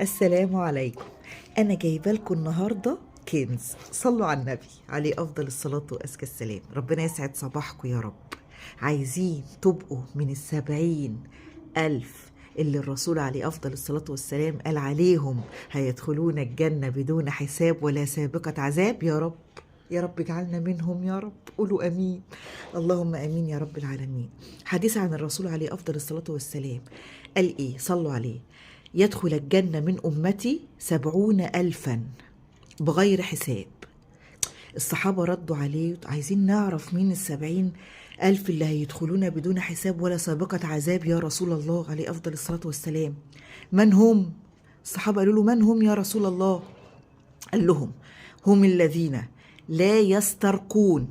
السلام عليكم. أنا جايبة لكم النهاردة كنز. صلوا على النبي عليه أفضل الصلاة وأزكى السلام. ربنا يسعد صباحكم يا رب. عايزين تبقوا من 70,000 اللي الرسول عليه أفضل الصلاة والسلام قال عليهم هيدخلون الجنة بدون حساب ولا سابقة عذاب؟ يا رب يا رب اجعلنا منهم يا رب. قولوا أمين. اللهم أمين يا رب العالمين. حديث عن الرسول عليه أفضل الصلاة والسلام قال إيه؟ صلوا عليه. يدخل الجنة من أمتي 70,000 بغير حساب. الصحابة ردوا عليه عايزين نعرف مين 70,000 اللي هيدخلون بدون حساب ولا سابقة عذاب يا رسول الله عليه أفضل الصلاة والسلام. من هم؟ الصحابة قالوا له من هم يا رسول الله؟ قال لهم هم الذين لا يسترقون،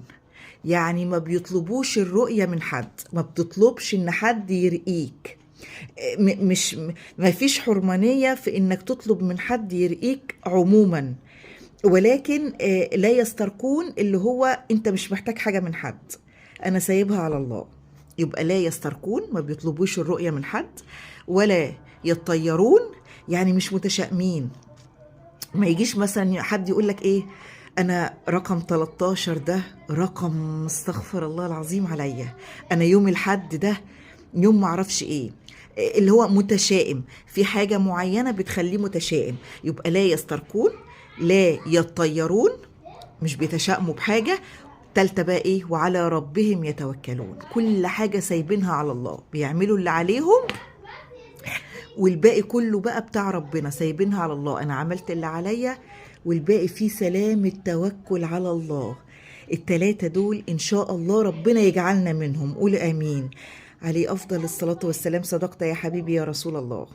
يعني ما بيطلبوش الرؤية من حد، ما بتطلبش ان حد يرقيك، مش ما فيش حرمانية في انك تطلب من حد يرقيك عموما، ولكن لا يسترقون اللي هو انت مش محتاج حاجة من حد، انا سايبها على الله. يبقى لا يسترقون ما بيطلبوش الرؤية من حد، ولا يطيرون يعني مش متشائمين. ما يجيش مثلا حد يقول لك ايه انا رقم 13 ده رقم استغفر الله العظيم عليا، انا يوم الحد ده يوم معرفش ايه، اللي هو متشائم في حاجة معينة بتخليه متشائم. يبقى لا يسترقون، لا يطيرون مش بيتشائموا بحاجة. تالتة بقى ايه؟ وعلى ربهم يتوكلون، كل حاجة سايبينها على الله، بيعملوا اللي عليهم والباقي كله بقى بتاع ربنا، سايبينها على الله. انا عملت اللي عليا والباقي فيه سلام التوكل على الله. التلاتة دول ان شاء الله ربنا يجعلنا منهم. قول امين. عليه افضل الصلاة والسلام. صدقت يا حبيبي يا رسول الله.